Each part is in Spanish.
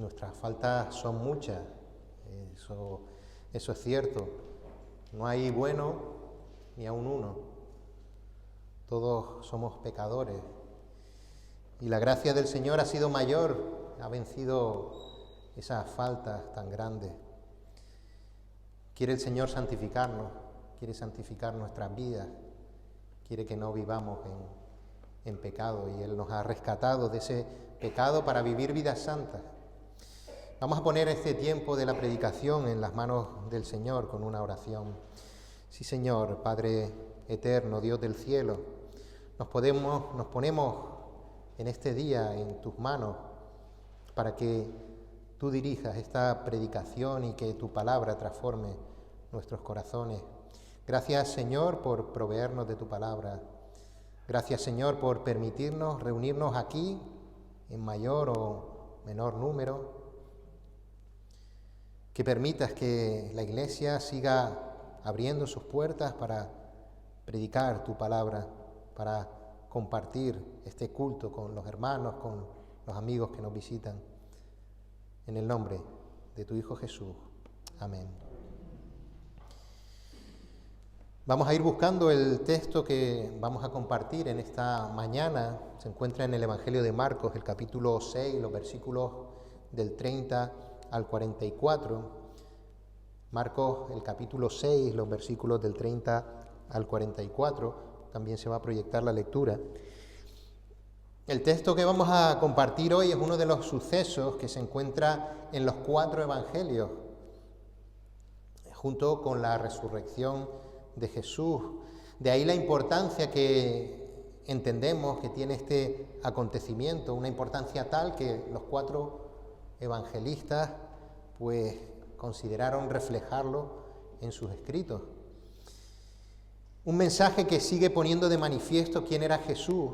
Nuestras faltas son muchas, eso es cierto. No hay bueno ni aun uno. Todos somos pecadores. Y la gracia del Señor ha sido mayor, ha vencido esas faltas tan grandes. Quiere el Señor santificarnos, quiere santificar nuestras vidas, quiere que no vivamos en pecado, y Él nos ha rescatado de ese pecado para vivir vidas santas. Vamos a poner este tiempo de la predicación en las manos del Señor con una oración. Sí, Señor, Padre eterno, Dios del cielo, nos ponemos en este día en tus manos para que tú dirijas esta predicación y que tu palabra transforme nuestros corazones. Gracias, Señor, por proveernos de tu palabra. Gracias, Señor, por permitirnos reunirnos aquí en mayor o menor número. Que permitas que la Iglesia siga abriendo sus puertas para predicar tu palabra, para compartir este culto con los hermanos, con los amigos que nos visitan. En el nombre de tu Hijo Jesús. Amén. Vamos a ir buscando el texto que vamos a compartir en esta mañana. Se encuentra en el Evangelio de Marcos, el capítulo 6, los versículos del 30 al 44. Marcos, el capítulo 6, los versículos del 30 al 44. También se va a proyectar la lectura. El texto que vamos a compartir hoy es uno de los sucesos que se encuentra en los 4 evangelios, junto con la resurrección de Jesús. De ahí la importancia que entendemos que tiene este acontecimiento, una importancia tal que los 4 evangelistas pues consideraron reflejarlo en sus escritos. Un mensaje que sigue poniendo de manifiesto quién era Jesús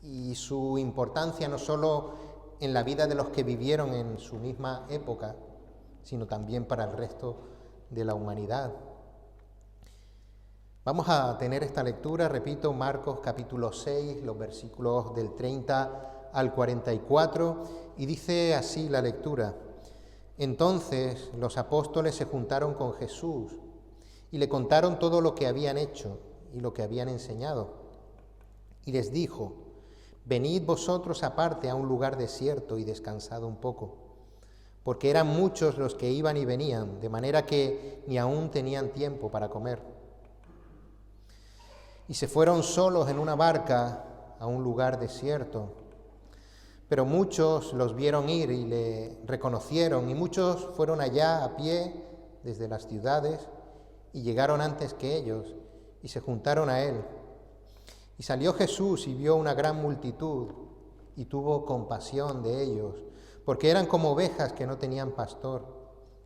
y su importancia no solo en la vida de los que vivieron en su misma época, sino también para el resto de la humanidad. Vamos a tener esta lectura, repito, Marcos capítulo 6, los versículos del 30 al 44, y dice así la lectura. Entonces los apóstoles se juntaron con Jesús y le contaron todo lo que habían hecho y lo que habían enseñado. Y les dijo: venid vosotros aparte a un lugar desierto y descansad un poco, porque eran muchos los que iban y venían, de manera que ni aún tenían tiempo para comer. Y se fueron solos en una barca a un lugar desierto. Pero muchos los vieron ir y le reconocieron, y muchos fueron allá a pie desde las ciudades y llegaron antes que ellos y se juntaron a él. Y salió Jesús y vio una gran multitud y tuvo compasión de ellos, porque eran como ovejas que no tenían pastor,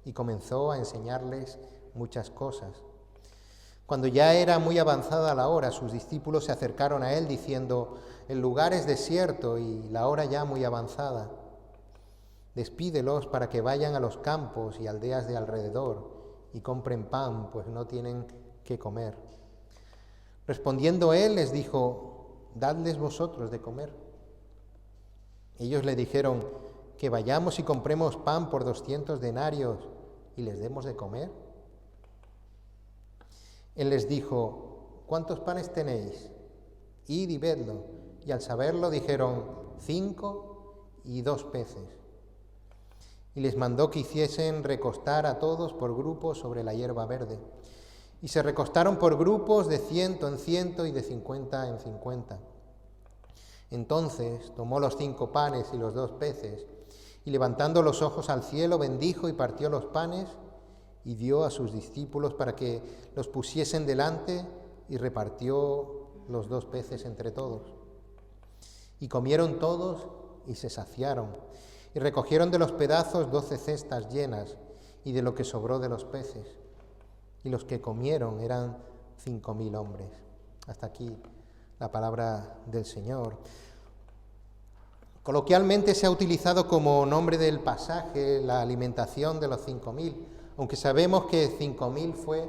y comenzó a enseñarles muchas cosas. Cuando ya era muy avanzada la hora, sus discípulos se acercaron a él diciendo: el lugar es desierto y la hora ya muy avanzada. Despídelos para que vayan a los campos y aldeas de alrededor y compren pan, pues no tienen qué comer. Respondiendo él les dijo: dadles vosotros de comer. Ellos le dijeron: que vayamos y compremos pan por 200 denarios y les demos de comer. Él les dijo: ¿cuántos panes tenéis? Id y vedlo. Y al saberlo dijeron: 5 y 2 peces. Y les mandó que hiciesen recostar a todos por grupos sobre la hierba verde. Y se recostaron por grupos de 100 en 100 y de 50 en 50. Entonces tomó los 5 panes y los 2 peces, y levantando los ojos al cielo, bendijo y partió los panes, y dio a sus discípulos para que los pusiesen delante, y repartió los 2 peces entre todos. Y comieron todos y se saciaron, y recogieron de los pedazos 12 cestas llenas, y de lo que sobró de los peces. Y los que comieron eran 5.000 hombres. Hasta aquí la palabra del Señor. Coloquialmente se ha utilizado como nombre del pasaje la alimentación de los 5.000, aunque sabemos que 5.000 fue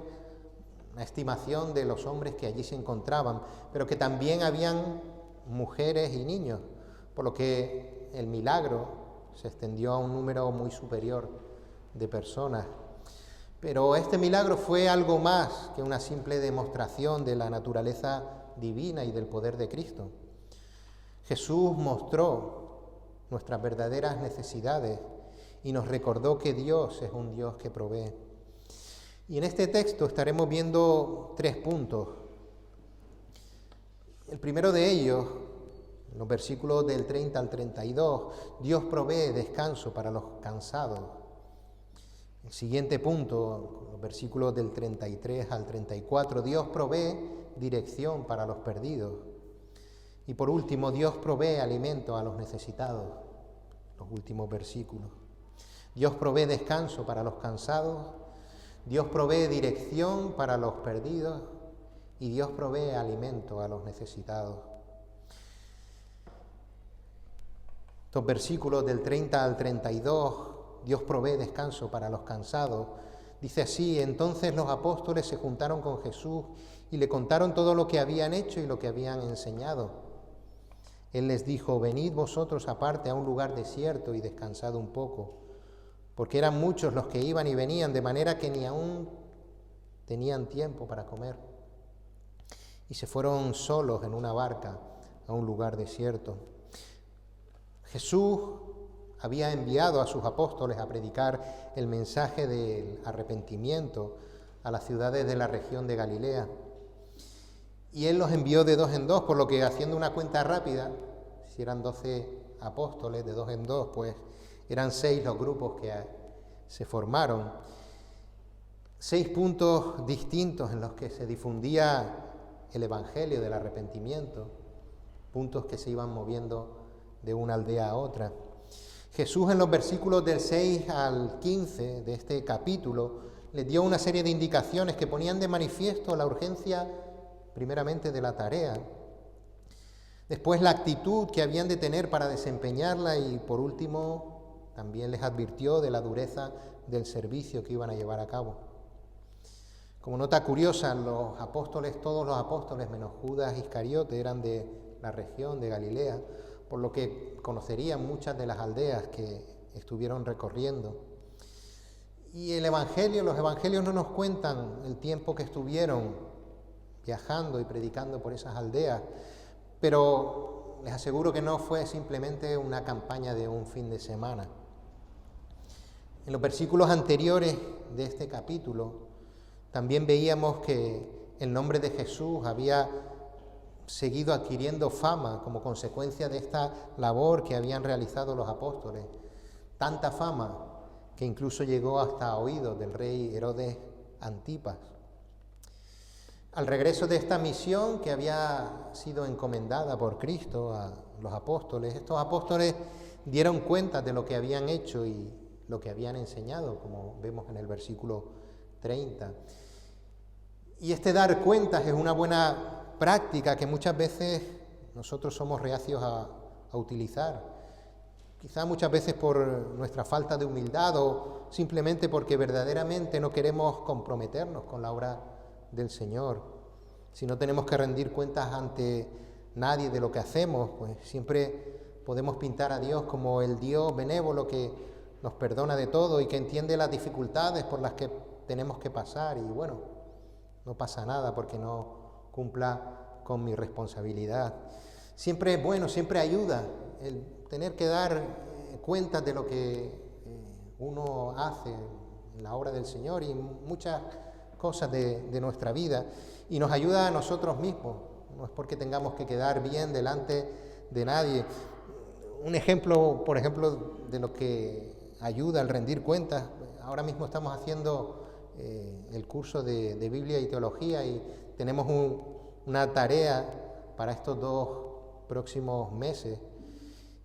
una estimación de los hombres que allí se encontraban, pero que también habían mujeres y niños, por lo que el milagro se extendió a un número muy superior de personas. Pero este milagro fue algo más que una simple demostración de la naturaleza divina y del poder de Cristo. Jesús mostró nuestras verdaderas necesidades y nos recordó que Dios es un Dios que provee. Y en este texto estaremos viendo 3 puntos. El primero de ellos, en los versículos del 30 al 32, Dios provee descanso para los cansados. El siguiente punto, los versículos del 33 al 34, Dios provee dirección para los perdidos. Y por último, Dios provee alimento a los necesitados, los últimos versículos. Dios provee descanso para los cansados, Dios provee dirección para los perdidos y Dios provee alimento a los necesitados. Estos versículos del 30 al 32, Dios provee descanso para los cansados. Dice así: entonces los apóstoles se juntaron con Jesús y le contaron todo lo que habían hecho y lo que habían enseñado. Él les dijo: venid vosotros aparte a un lugar desierto y descansad un poco, porque eran muchos los que iban y venían, de manera que ni aún tenían tiempo para comer. Y se fueron solos en una barca a un lugar desierto. Jesús había enviado a sus apóstoles a predicar el mensaje del arrepentimiento a las ciudades de la región de Galilea. Y Él los envió de 2 en 2, por lo que, haciendo una cuenta rápida, si eran 12 apóstoles, de 2 en 2, pues eran 6 los grupos que se formaron. 6 puntos distintos en los que se difundía el Evangelio del arrepentimiento, puntos que se iban moviendo de una aldea a otra. Jesús, en los versículos del 6 al 15 de este capítulo, les dio una serie de indicaciones que ponían de manifiesto la urgencia, primeramente, de la tarea, después la actitud que habían de tener para desempeñarla y, por último, también les advirtió de la dureza del servicio que iban a llevar a cabo. Como nota curiosa, todos los apóstoles, menos Judas Iscariote, eran de la región de Galilea, por lo que conocerían muchas de las aldeas que estuvieron recorriendo. Y los evangelios no nos cuentan el tiempo que estuvieron viajando y predicando por esas aldeas, pero les aseguro que no fue simplemente una campaña de un fin de semana. En los versículos anteriores de este capítulo también veíamos que el nombre de Jesús había seguido adquiriendo fama como consecuencia de esta labor que habían realizado los apóstoles. Tanta fama que incluso llegó hasta oídos del rey Herodes Antipas. Al regreso de esta misión que había sido encomendada por Cristo a los apóstoles, estos apóstoles dieron cuenta de lo que habían hecho y lo que habían enseñado, como vemos en el versículo 30. Y este dar cuentas es una buena práctica que muchas veces nosotros somos reacios a utilizar. Quizá muchas veces por nuestra falta de humildad o simplemente porque verdaderamente no queremos comprometernos con la obra del Señor. Si no tenemos que rendir cuentas ante nadie de lo que hacemos, pues siempre podemos pintar a Dios como el Dios benévolo que nos perdona de todo y que entiende las dificultades por las que tenemos que pasar. Y bueno, no pasa nada porque no cumpla con mi responsabilidad. Siempre es bueno, siempre ayuda el tener que dar cuentas de lo que uno hace en la obra del Señor y muchas cosas de nuestra vida, y nos ayuda a nosotros mismos. No es porque tengamos que quedar bien delante de nadie. Un ejemplo, por ejemplo, de lo que ayuda al rendir cuentas: ahora mismo estamos haciendo el curso de Biblia y Teología y tenemos una tarea para estos 2 próximos meses,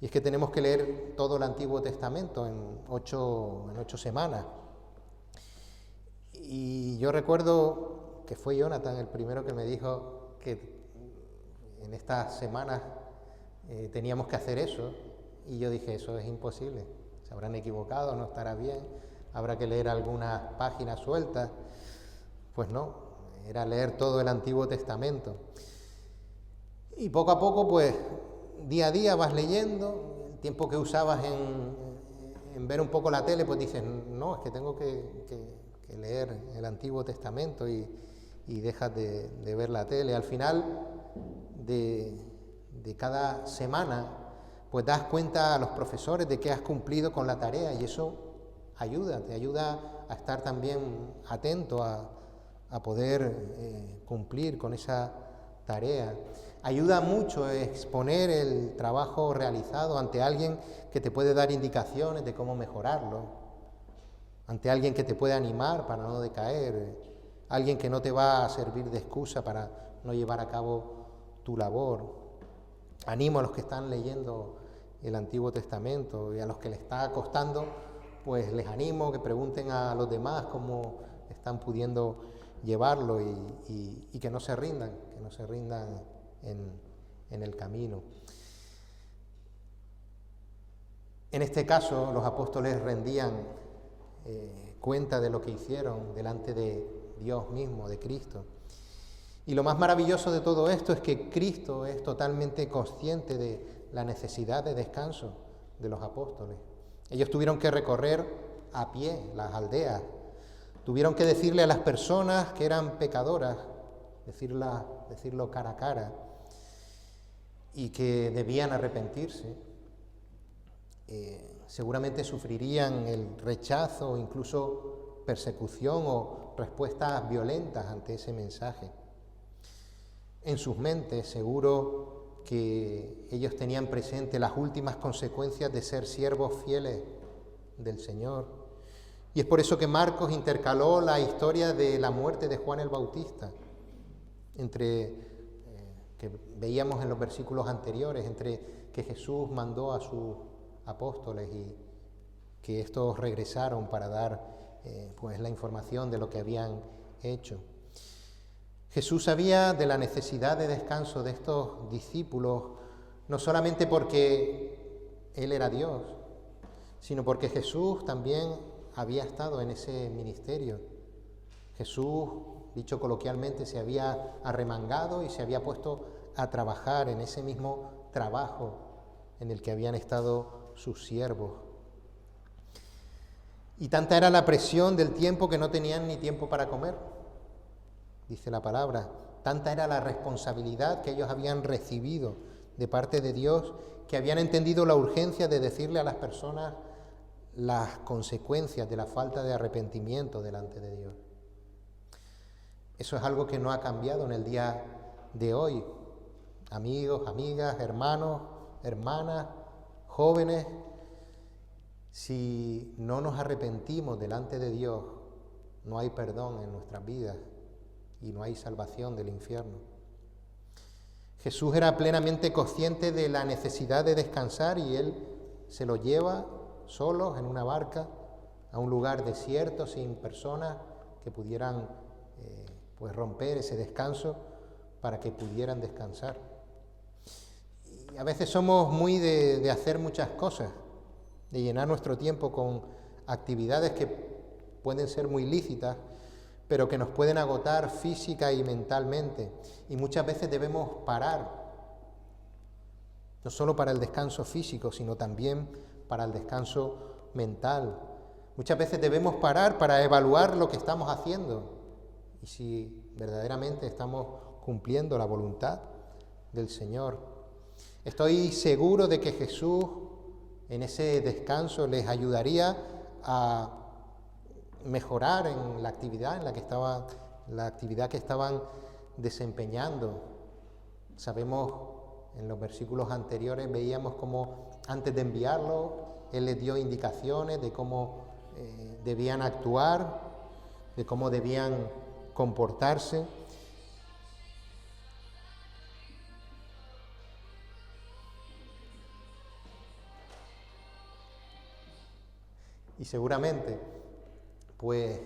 y es que tenemos que leer todo el Antiguo Testamento en 8 semanas. Y yo recuerdo que fue Jonathan el primero que me dijo que en estas semanas teníamos que hacer eso, y yo dije: eso es imposible, se habrán equivocado, no estará bien, habrá que leer algunas páginas sueltas. Pues no, era leer todo el Antiguo Testamento. Y poco a poco, pues, día a día vas leyendo. El tiempo que usabas en ver un poco la tele, pues dices, no, es que tengo que leer el Antiguo Testamento y dejas de ver la tele. Al final de cada semana, pues das cuenta a los profesores de que has cumplido con la tarea, y eso te ayuda a estar también atento a poder cumplir con esa tarea. Ayuda mucho a exponer el trabajo realizado ante alguien que te puede dar indicaciones de cómo mejorarlo, ante alguien que te puede animar para no decaer, alguien que no te va a servir de excusa para no llevar a cabo tu labor. Animo a los que están leyendo el Antiguo Testamento, y a los que les está costando, pues les animo que pregunten a los demás cómo están pudiendo llevarlo, y que no se rindan en el camino. En este caso, los apóstoles rendían cuenta de lo que hicieron delante de Dios mismo, de Cristo. Y lo más maravilloso de todo esto es que Cristo es totalmente consciente de la necesidad de descanso de los apóstoles. Ellos tuvieron que recorrer a pie las aldeas, tuvieron que decirle a las personas que eran pecadoras, decirlo cara a cara, y que debían arrepentirse. Seguramente sufrirían el rechazo o incluso persecución o respuestas violentas ante ese mensaje. En sus mentes seguro que ellos tenían presente las últimas consecuencias de ser siervos fieles del Señor. Y es por eso que Marcos intercaló la historia de la muerte de Juan el Bautista, que veíamos en los versículos anteriores, entre que Jesús mandó a sus apóstoles y que estos regresaron para dar pues la información de lo que habían hecho. Jesús sabía de la necesidad de descanso de estos discípulos, no solamente porque Él era Dios, sino porque Jesús también había estado en ese ministerio. Jesús, dicho coloquialmente, se había arremangado y se había puesto a trabajar en ese mismo trabajo en el que habían estado sus siervos. Y tanta era la presión del tiempo que no tenían ni tiempo para comer, dice la palabra. Tanta era la responsabilidad que ellos habían recibido de parte de Dios, que habían entendido la urgencia de decirle a las personas las consecuencias de la falta de arrepentimiento delante de Dios. Eso es algo que no ha cambiado en el día de hoy. Amigos, amigas, hermanos, hermanas, jóvenes, si no nos arrepentimos delante de Dios, no hay perdón en nuestras vidas y no hay salvación del infierno. Jesús era plenamente consciente de la necesidad de descansar y Él se lo lleva solos en una barca a un lugar desierto, sin personas que pudieran pues romper ese descanso para que pudieran descansar. Y a veces somos muy de hacer muchas cosas, de llenar nuestro tiempo con actividades que pueden ser muy lícitas, pero que nos pueden agotar física y mentalmente. Y muchas veces debemos parar, no solo para el descanso físico, sino también para el descanso mental. Muchas veces debemos parar para evaluar lo que estamos haciendo y si verdaderamente estamos cumpliendo la voluntad del Señor. Estoy seguro de que Jesús en ese descanso les ayudaría a mejorar en la actividad que estaban desempeñando. Sabemos, en los versículos anteriores veíamos cómo antes de enviarlo Él les dio indicaciones de cómo debían actuar, de cómo debían comportarse. Y seguramente, pues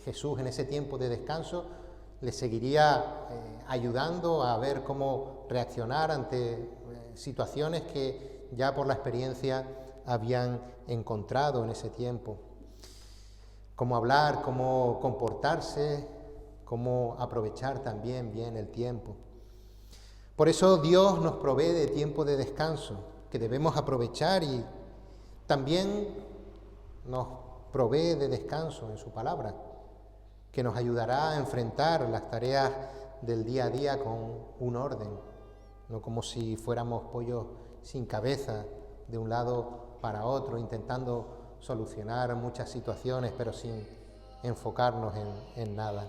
Jesús en ese tiempo de descanso les seguiría ayudando a ver cómo reaccionar ante situaciones que ya por la experiencia habían encontrado en ese tiempo. Cómo hablar, cómo comportarse, cómo aprovechar también bien el tiempo. Por eso Dios nos provee de tiempo de descanso que debemos aprovechar y también nos provee de descanso en su palabra, que nos ayudará a enfrentar las tareas del día a día con un orden, no como si fuéramos pollos sin cabeza de un lado para otro, intentando solucionar muchas situaciones, pero sin enfocarnos en nada.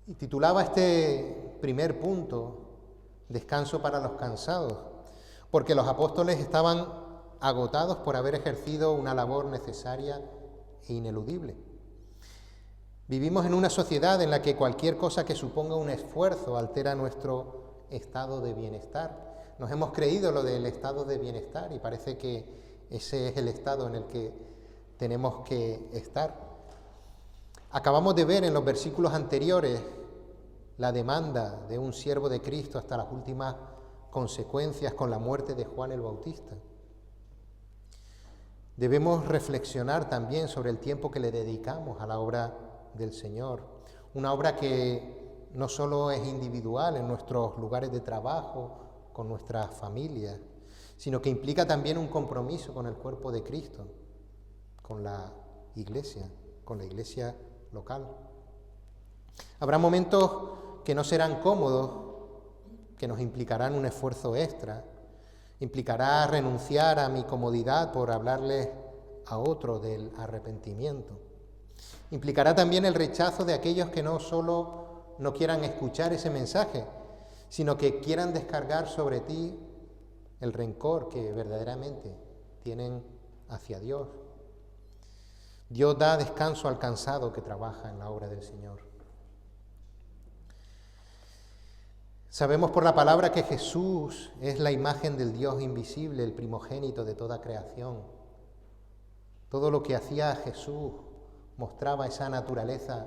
Y titulaba este primer punto, Descanso para los cansados, porque los apóstoles estaban agotados por haber ejercido una labor necesaria e ineludible. Vivimos en una sociedad en la que cualquier cosa que suponga un esfuerzo altera nuestro estado de bienestar. Nos hemos creído lo del estado de bienestar y parece que ese es el estado en el que tenemos que estar. Acabamos de ver en los versículos anteriores la demanda de un siervo de Cristo hasta las últimas consecuencias con la muerte de Juan el Bautista. Debemos reflexionar también sobre el tiempo que le dedicamos a la obra del Señor, una obra que no solo es individual en nuestros lugares de trabajo, con nuestras familias, sino que implica también un compromiso con el cuerpo de Cristo, con la iglesia local. Habrá momentos que no serán cómodos, que nos implicarán un esfuerzo extra, implicará renunciar a mi comodidad por hablarles a otro del arrepentimiento. Implicará también el rechazo de aquellos que no solo no quieran escuchar ese mensaje, sino que quieran descargar sobre ti el rencor que verdaderamente tienen hacia Dios. Dios da descanso al cansado que trabaja en la obra del Señor. Sabemos por la palabra que Jesús es la imagen del Dios invisible, el primogénito de toda creación. Todo lo que hacía Jesús mostraba esa naturaleza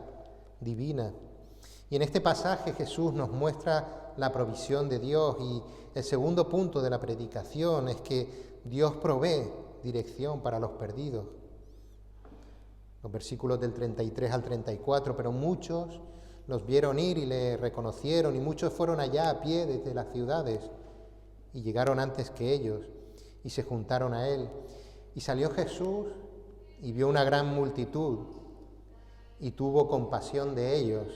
divina. Y en este pasaje Jesús nos muestra la provisión de Dios, y el segundo punto de la predicación es que Dios provee dirección para los perdidos. Los versículos del 33 al 34, pero muchos los vieron ir y le reconocieron, y muchos fueron allá a pie desde las ciudades y llegaron antes que ellos y se juntaron a él. Y salió Jesús y vio una gran multitud y tuvo compasión de ellos,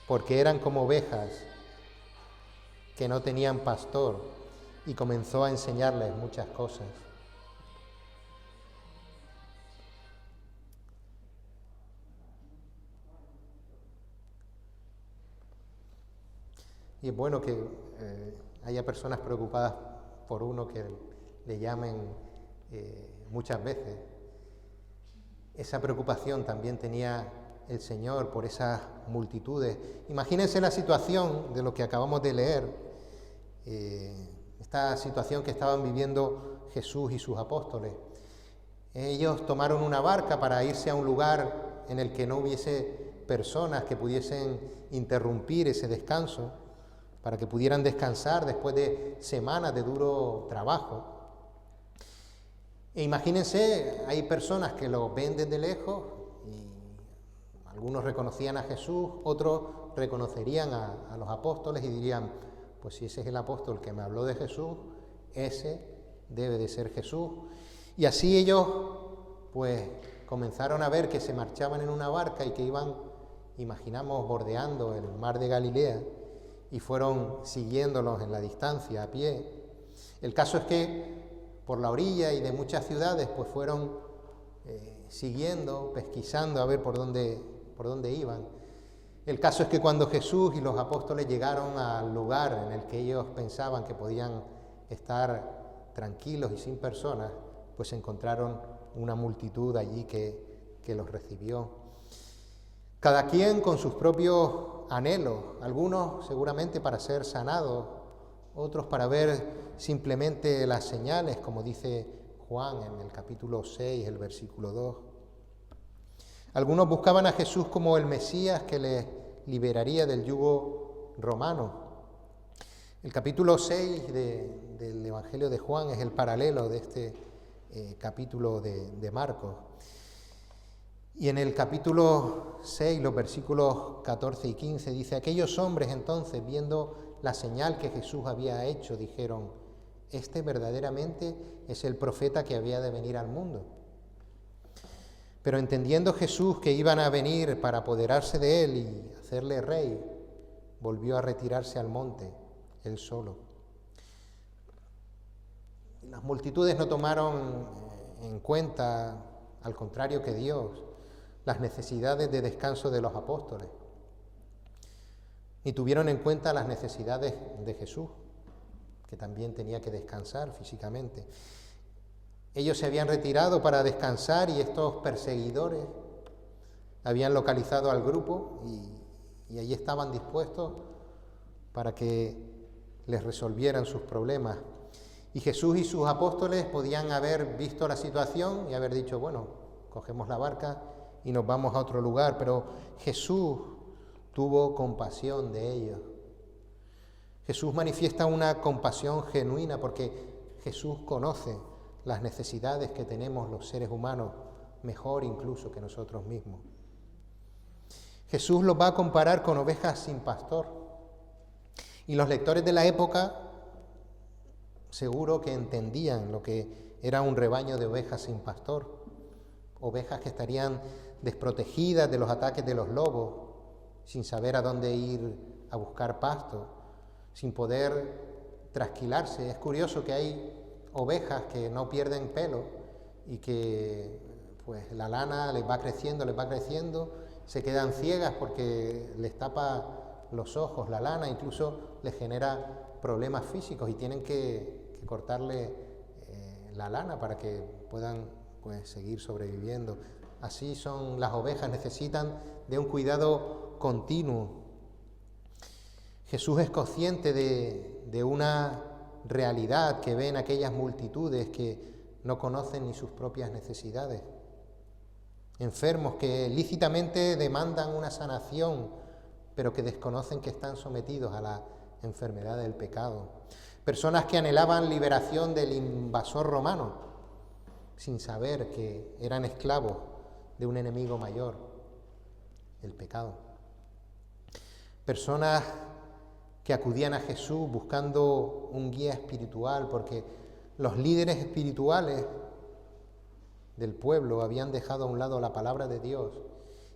porque eran como ovejas que no tenían pastor, y comenzó a enseñarles muchas cosas. Y es bueno que haya personas preocupadas por uno, que le llamen muchas veces. Esa preocupación también tenía el Señor por esas multitudes. Imagínense la situación de lo que acabamos de leer, esta situación que estaban viviendo Jesús y sus apóstoles. Ellos tomaron una barca para irse a un lugar en el que no hubiese personas que pudiesen interrumpir ese descanso, para que pudieran descansar después de semanas de duro trabajo. E imagínense, hay personas que lo ven desde lejos, y algunos reconocían a Jesús, otros reconocerían a los apóstoles y dirían, pues si ese es el apóstol que me habló de Jesús, ese debe de ser Jesús. Y así ellos pues comenzaron a ver que se marchaban en una barca y que iban, imaginamos, bordeando el mar de Galilea, y fueron siguiéndolos en la distancia a pie. El caso es que por la orilla y de muchas ciudades pues fueron siguiendo, pesquisando a ver por dónde iban. El caso es que cuando Jesús y los apóstoles llegaron al lugar en el que ellos pensaban que podían estar tranquilos y sin personas, pues encontraron una multitud allí que los recibió. Cada quien con sus propios anhelos, algunos seguramente para ser sanados, otros para ver simplemente las señales, como dice Juan en el capítulo 6, el versículo 2. Algunos buscaban a Jesús como el Mesías que les liberaría del yugo romano. El capítulo 6 del Evangelio de Juan es el paralelo de este capítulo de Marcos. Y en el capítulo 6, los versículos 14 y 15, dice: aquellos hombres entonces, viendo la señal que Jesús había hecho, dijeron: este verdaderamente es el profeta que había de venir al mundo. Pero entendiendo Jesús que iban a venir para apoderarse de él y hacerle rey, volvió a retirarse al monte, él solo. Las multitudes no tomaron en cuenta, al contrario que Dios, las necesidades de descanso de los apóstoles, ni tuvieron en cuenta las necesidades de Jesús, que también tenía que descansar físicamente. Ellos se habían retirado para descansar y estos perseguidores habían localizado al grupo y allí estaban dispuestos para que les resolvieran sus problemas. Y Jesús y sus apóstoles podían haber visto la situación y haber dicho, bueno, cogemos la barca y nos vamos a otro lugar, pero Jesús tuvo compasión de ellos. Jesús manifiesta una compasión genuina porque Jesús conoce las necesidades que tenemos los seres humanos, mejor incluso que nosotros mismos. Jesús los va a comparar con ovejas sin pastor. Y los lectores de la época seguro que entendían lo que era un rebaño de ovejas sin pastor, ovejas que estarían desprotegidas de los ataques de los lobos, sin saber a dónde ir a buscar pasto, sin poder trasquilarse. Es curioso que hay ovejas que no pierden pelo y que pues la lana les va creciendo, se quedan ciegas porque les tapa los ojos la lana, incluso les genera problemas físicos y tienen que cortarle la lana para que puedan pues seguir sobreviviendo. Así son las ovejas, necesitan de un cuidado continuo. Jesús es consciente de una realidad que ven aquellas multitudes que no conocen ni sus propias necesidades. Enfermos que lícitamente demandan una sanación, pero que desconocen que están sometidos a la enfermedad del pecado. Personas que anhelaban liberación del invasor romano, sin saber que eran esclavos de un enemigo mayor, el pecado. Personas que acudían a Jesús buscando un guía espiritual, porque los líderes espirituales del pueblo habían dejado a un lado la palabra de Dios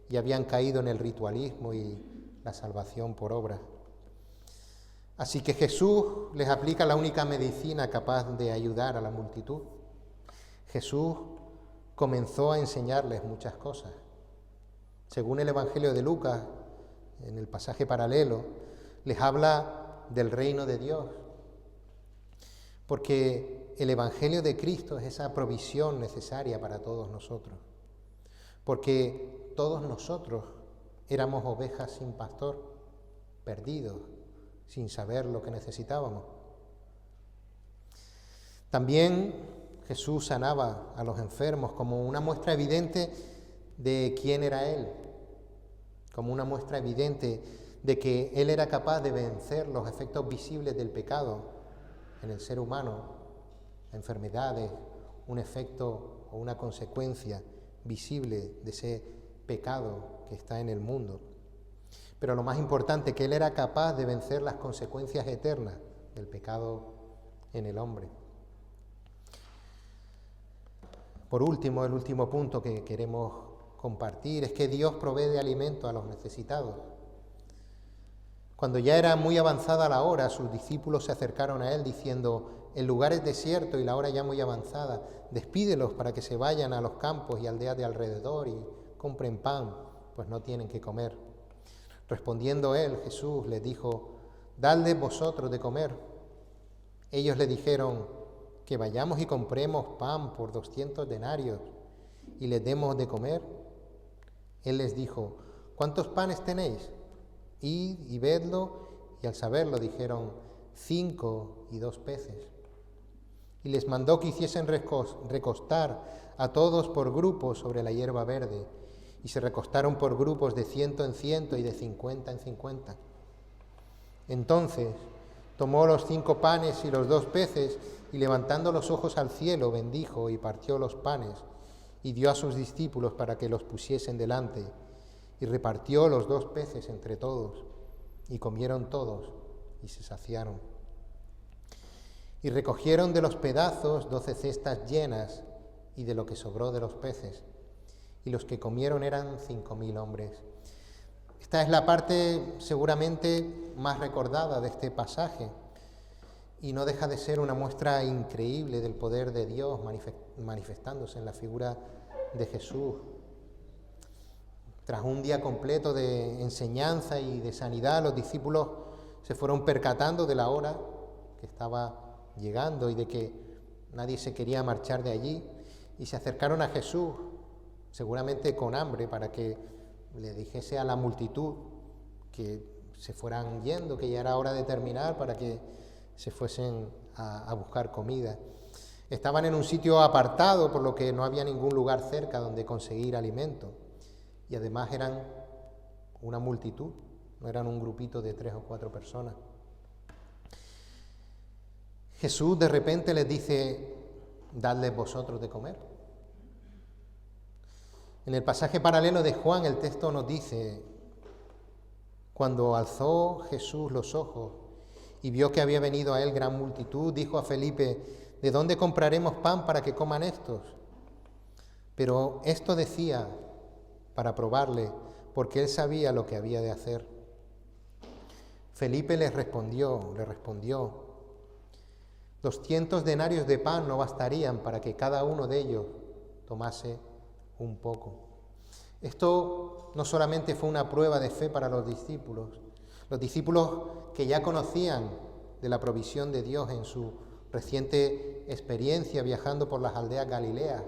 y habían caído en el ritualismo y la salvación por obras. Así que Jesús les aplica la única medicina capaz de ayudar a la multitud. Jesús comenzó a enseñarles muchas cosas. Según el Evangelio de Lucas, en el pasaje paralelo, les habla del reino de Dios, porque el Evangelio de Cristo es esa provisión necesaria para todos nosotros, porque todos nosotros éramos ovejas sin pastor, perdidos, sin saber lo que necesitábamos. También Jesús sanaba a los enfermos como una muestra evidente de quién era Él, como una muestra evidente de que Él era capaz de vencer los efectos visibles del pecado en el ser humano, enfermedades, un efecto o una consecuencia visible de ese pecado que está en el mundo. Pero lo más importante, que Él era capaz de vencer las consecuencias eternas del pecado en el hombre. Por último, el último punto que queremos compartir es que Dios provee de alimento a los necesitados. Cuando ya era muy avanzada la hora, sus discípulos se acercaron a Él diciendo: el lugar es desierto y la hora ya muy avanzada, despídelos para que se vayan a los campos y aldeas de alrededor y compren pan, pues no tienen que comer. Respondiendo Él, Jesús les dijo: dadles vosotros de comer. Ellos le dijeron: que vayamos y compremos pan por 200 denarios y les demos de comer. Él les dijo: ¿cuántos panes tenéis? Id y vedlo. Y al saberlo dijeron: 5 y 2 peces. Y les mandó que hiciesen recostar a todos por grupos sobre la hierba verde. Y se recostaron por grupos de 100 en 100 y de 50 en 50. Entonces tomó los 5 panes y los 2 peces, y levantando los ojos al cielo, bendijo y partió los panes, y dio a sus discípulos para que los pusiesen delante, y repartió los 2 peces entre todos, y comieron todos, y se saciaron. Y recogieron de los pedazos 12 cestas llenas y de lo que sobró de los peces. Y los que comieron eran 5.000 hombres. Esta es la parte seguramente más recordada de este pasaje y no deja de ser una muestra increíble del poder de Dios manifestándose en la figura de Jesús. Tras un día completo de enseñanza y de sanidad, los discípulos se fueron percatando de la hora que estaba llegando y de que nadie se quería marchar de allí y se acercaron a Jesús, seguramente con hambre, para que le dijese a la multitud que se fueran yendo, que ya era hora de terminar para que se fuesen a buscar comida. Estaban en un sitio apartado, por lo que no había ningún lugar cerca donde conseguir alimento. Y además eran una multitud, no eran un grupito de 3 o 4 personas. Jesús de repente les dice: dadles vosotros de comer. En el pasaje paralelo de Juan, el texto nos dice: cuando alzó Jesús los ojos y vio que había venido a él gran multitud, dijo a Felipe: ¿de dónde compraremos pan para que coman estos? Pero esto decía para probarle, porque él sabía lo que había de hacer. Felipe le respondió: 200 denarios de pan no bastarían para que cada uno de ellos tomase un poco. Esto no solamente fue una prueba de fe para los discípulos que ya conocían de la provisión de Dios en su reciente experiencia viajando por las aldeas galileas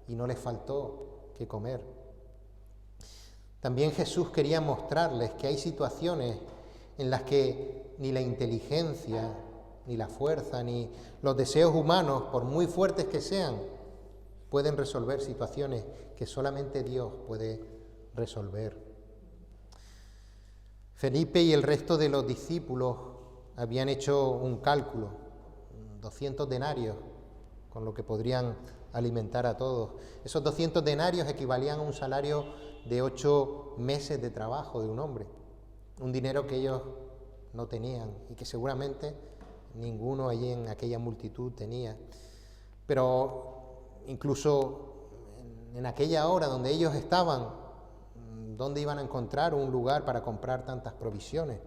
y no les faltó que comer. También Jesús quería mostrarles que hay situaciones en las que ni la inteligencia, ni la fuerza, ni los deseos humanos, por muy fuertes que sean, pueden resolver situaciones que solamente Dios puede resolver. Felipe y el resto de los discípulos habían hecho un cálculo, 200 denarios, con lo que podrían alimentar a todos. Esos 200 denarios equivalían a un salario de 8 meses de trabajo de un hombre, un dinero que ellos no tenían y que seguramente ninguno allí en aquella multitud tenía. Pero incluso en aquella hora donde ellos estaban, ¿dónde iban a encontrar un lugar para comprar tantas provisiones?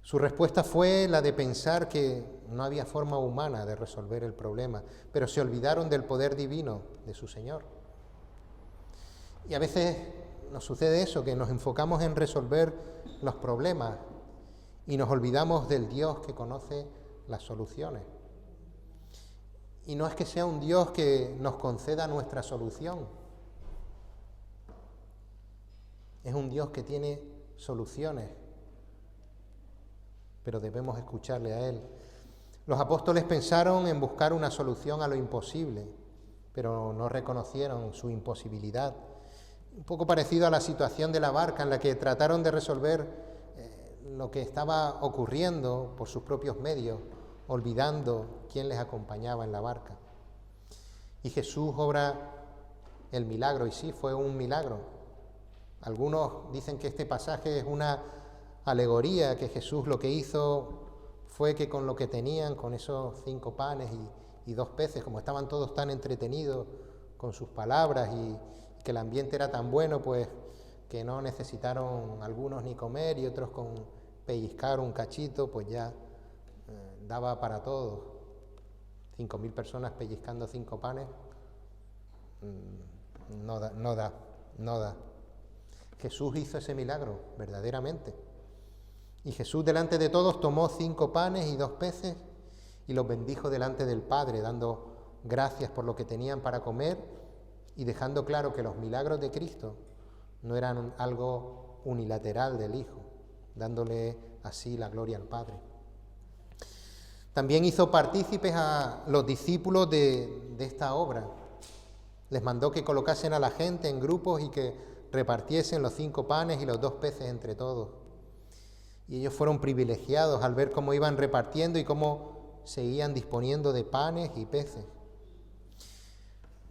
Su respuesta fue la de pensar que no había forma humana de resolver el problema, pero se olvidaron del poder divino de su Señor. Y a veces nos sucede eso, que nos enfocamos en resolver los problemas y nos olvidamos del Dios que conoce las soluciones. Y no es que sea un Dios que nos conceda nuestra solución, es un Dios que tiene soluciones, pero debemos escucharle a Él. Los apóstoles pensaron en buscar una solución a lo imposible, pero no reconocieron su imposibilidad. Un poco parecido a la situación de la barca en la que trataron de resolver lo que estaba ocurriendo por sus propios medios, olvidando quién les acompañaba en la barca. Y Jesús obra el milagro, y sí, fue un milagro. Algunos dicen que este pasaje es una alegoría, que Jesús lo que hizo fue que con lo que tenían, con esos 5 panes y 2 peces, como estaban todos tan entretenidos con sus palabras y que el ambiente era tan bueno, pues que no necesitaron algunos ni comer y otros con pellizcar un cachito, pues ya daba para todos. 5.000 personas pellizcando 5 panes, no da. Jesús hizo ese milagro, verdaderamente. Y Jesús delante de todos tomó 5 panes y 2 peces y los bendijo delante del Padre, dando gracias por lo que tenían para comer y dejando claro que los milagros de Cristo no eran algo unilateral del Hijo, dándole así la gloria al Padre. También hizo partícipes a los discípulos de esta obra. Les mandó que colocasen a la gente en grupos y que repartiesen los 5 panes y los 2 peces entre todos. Y ellos fueron privilegiados al ver cómo iban repartiendo y cómo seguían disponiendo de panes y peces.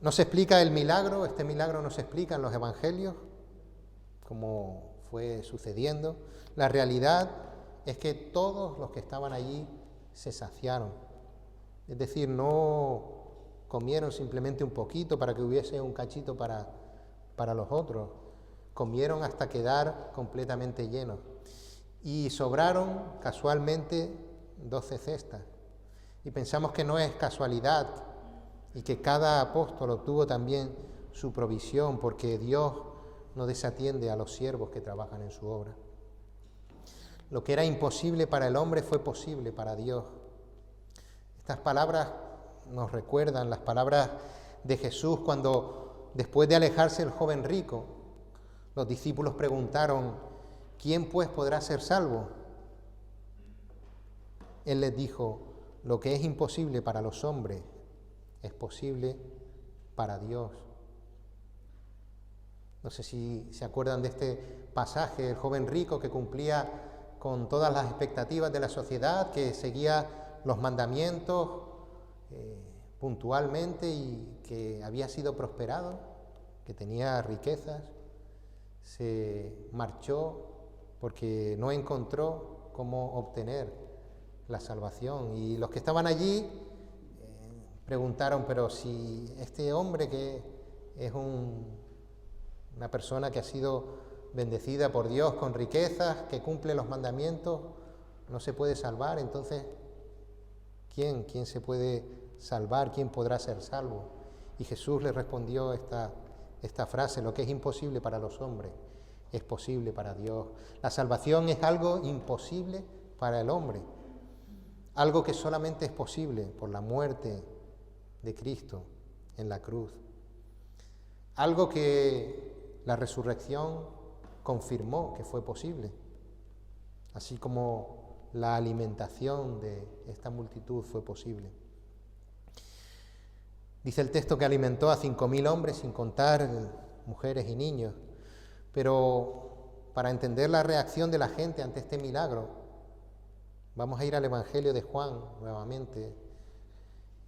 No se explica el milagro, este milagro no se explica en los evangelios, como fue sucediendo. La realidad es que todos los que estaban allí se saciaron. Es decir, no comieron simplemente un poquito para que hubiese un cachito para los otros. Comieron hasta quedar completamente llenos. Y sobraron casualmente 12 cestas. Y pensamos que no es casualidad y que cada apóstol obtuvo también su provisión, porque Dios no desatiende a los siervos que trabajan en su obra. Lo que era imposible para el hombre fue posible para Dios. Estas palabras nos recuerdan las palabras de Jesús cuando, después de alejarse el joven rico, los discípulos preguntaron: ¿quién pues podrá ser salvo? Él les dijo: lo que es imposible para los hombres es posible para Dios. No sé si se acuerdan de este pasaje, el joven rico que cumplía con todas las expectativas de la sociedad, que seguía los mandamientos puntualmente y que había sido prosperado, que tenía riquezas. Se marchó porque no encontró cómo obtener la salvación. Y los que estaban allí preguntaron: pero si este hombre, que es una persona que ha sido bendecida por Dios con riquezas, que cumple los mandamientos, no se puede salvar, entonces ¿quién se puede salvar? ¿Quién podrá ser salvo? Y Jesús le respondió esta frase: lo que es imposible para los hombres es posible para Dios. La salvación es algo imposible para el hombre, algo que solamente es posible por la muerte de Cristo en la cruz, algo que la resurrección confirmó que fue posible, así como la alimentación de esta multitud fue posible. Dice el texto que alimentó a 5.000 hombres, sin contar mujeres y niños. Pero para entender la reacción de la gente ante este milagro, vamos a ir al Evangelio de Juan nuevamente,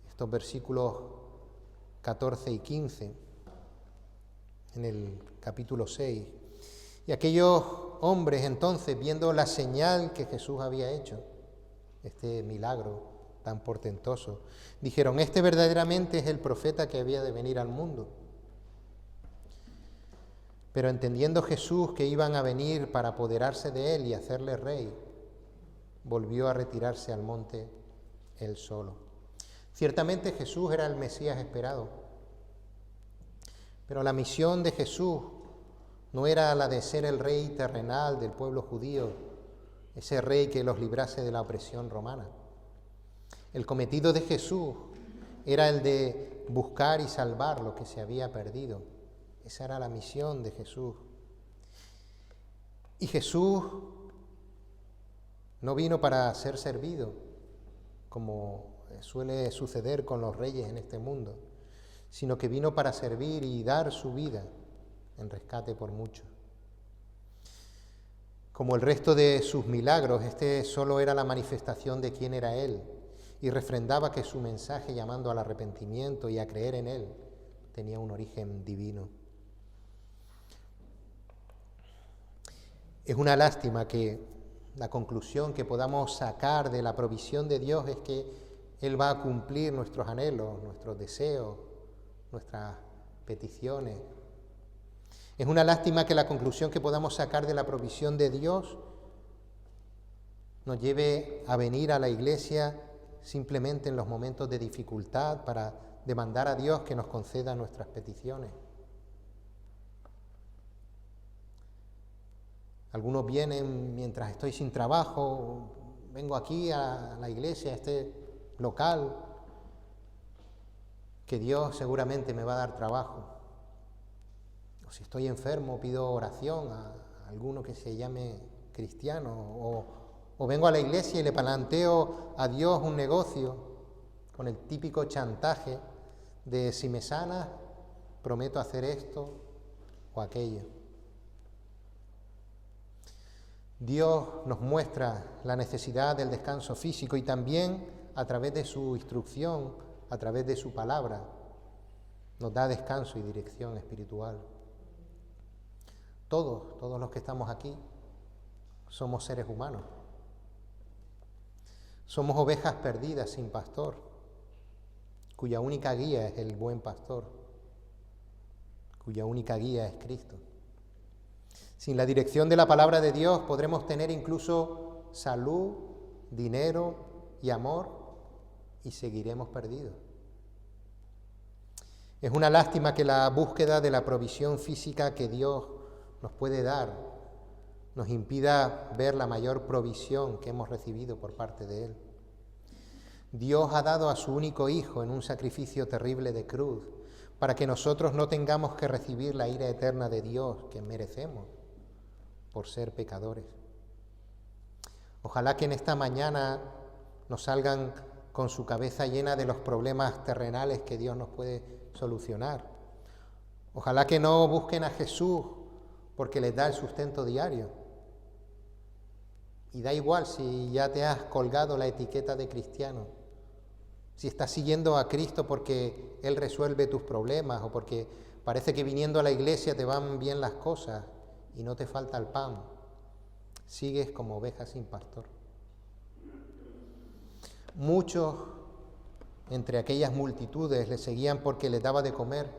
estos versículos 14 y 15, en el capítulo 6. Y aquellos hombres entonces, viendo la señal que Jesús había hecho, este milagro tan portentoso, dijeron: este verdaderamente es el profeta que había de venir al mundo. Pero entendiendo Jesús que iban a venir para apoderarse de él y hacerle rey, volvió a retirarse al monte él solo. Ciertamente Jesús era el Mesías esperado, pero la misión de Jesús no era la de ser el rey terrenal del pueblo judío, ese rey que los librase de la opresión romana. El cometido de Jesús era el de buscar y salvar lo que se había perdido. Esa era la misión de Jesús. Y Jesús no vino para ser servido, como suele suceder con los reyes en este mundo, sino que vino para servir y dar su vida en rescate por muchos. Como el resto de sus milagros, este solo era la manifestación de quién era Él, y refrendaba que su mensaje llamando al arrepentimiento y a creer en Él tenía un origen divino. Es una lástima que la conclusión que podamos sacar de la provisión de Dios es que Él va a cumplir nuestros anhelos, nuestros deseos, nuestras peticiones. Es una lástima que la conclusión que podamos sacar de la provisión de Dios nos lleve a venir a la iglesia simplemente en los momentos de dificultad para demandar a Dios que nos conceda nuestras peticiones. Algunos vienen mientras estoy sin trabajo, vengo aquí a la iglesia, a este local, que Dios seguramente me va a dar trabajo. O si estoy enfermo, pido oración a alguno que se llame cristiano, o vengo a la iglesia y le planteo a Dios un negocio con el típico chantaje de: si me sanas, prometo hacer esto o aquello. Dios nos muestra la necesidad del descanso físico y también a través de su instrucción, a través de su palabra, nos da descanso y dirección espiritual. Todos los que estamos aquí somos seres humanos. Somos ovejas perdidas sin pastor, cuya única guía es el buen pastor, cuya única guía es Cristo. Sin la dirección de la palabra de Dios podremos tener incluso salud, dinero y amor y seguiremos perdidos. Es una lástima que la búsqueda de la provisión física que Dios nos puede dar nos impida ver la mayor provisión que hemos recibido por parte de Él. Dios ha dado a su único Hijo en un sacrificio terrible de cruz para que nosotros no tengamos que recibir la ira eterna de Dios que merecemos por ser pecadores. Ojalá que en esta mañana nos salgan con su cabeza llena de los problemas terrenales que Dios nos puede solucionar. Ojalá que no busquen a Jesús porque les da el sustento diario. Y da igual si ya te has colgado la etiqueta de cristiano, si estás siguiendo a Cristo porque Él resuelve tus problemas o porque parece que viniendo a la iglesia te van bien las cosas y no te falta el pan, sigues como oveja sin pastor. Muchos entre aquellas multitudes le seguían porque les daba de comer,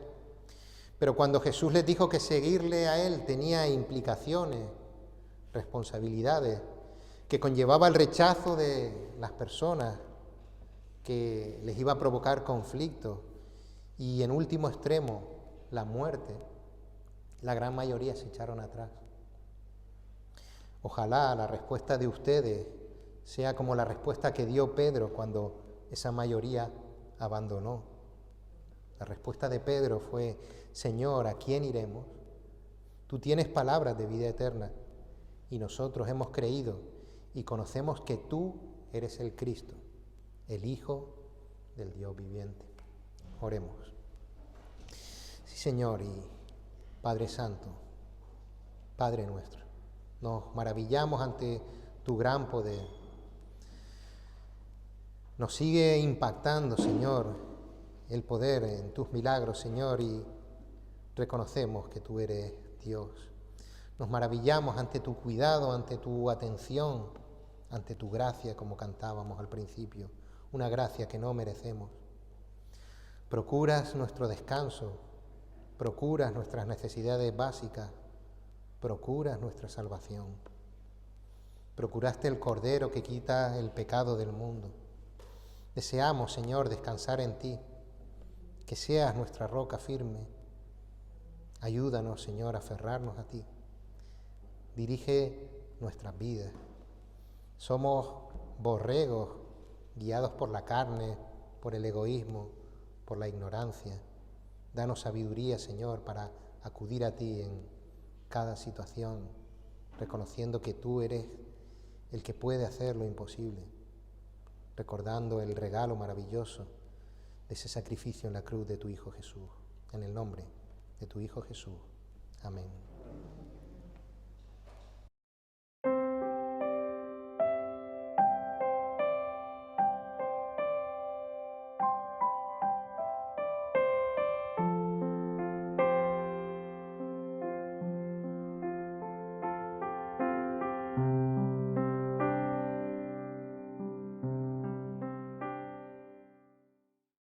pero cuando Jesús les dijo que seguirle a Él tenía implicaciones, responsabilidades, que conllevaba el rechazo de las personas, que les iba a provocar conflictos y en último extremo la muerte, la gran mayoría se echaron atrás. Ojalá la respuesta de ustedes sea como la respuesta que dio Pedro cuando esa mayoría abandonó. La respuesta de Pedro fue: Señor, ¿a quién iremos? Tú tienes palabras de vida eterna y nosotros hemos creído y conocemos que tú eres el Cristo, el Hijo del Dios viviente. Oremos. Sí, Señor y Padre Santo, Padre nuestro, nos maravillamos ante tu gran poder. Nos sigue impactando, Señor, el poder en tus milagros, Señor, y reconocemos que tú eres Dios. Nos maravillamos ante tu cuidado, ante tu atención, ante tu gracia, como cantábamos al principio, una gracia que no merecemos. Procuras nuestro descanso, procuras nuestras necesidades básicas, procuras nuestra salvación. Procuraste el Cordero que quita el pecado del mundo. Deseamos, Señor, descansar en ti, que seas nuestra roca firme. Ayúdanos, Señor, a aferrarnos a ti. Dirige nuestras vidas. Somos borregos guiados por la carne, por el egoísmo, por la ignorancia. Danos sabiduría, Señor, para acudir a ti en cada situación, reconociendo que tú eres el que puede hacer lo imposible, recordando el regalo maravilloso de ese sacrificio en la cruz de tu Hijo Jesús. En el nombre de tu Hijo Jesús. Amén.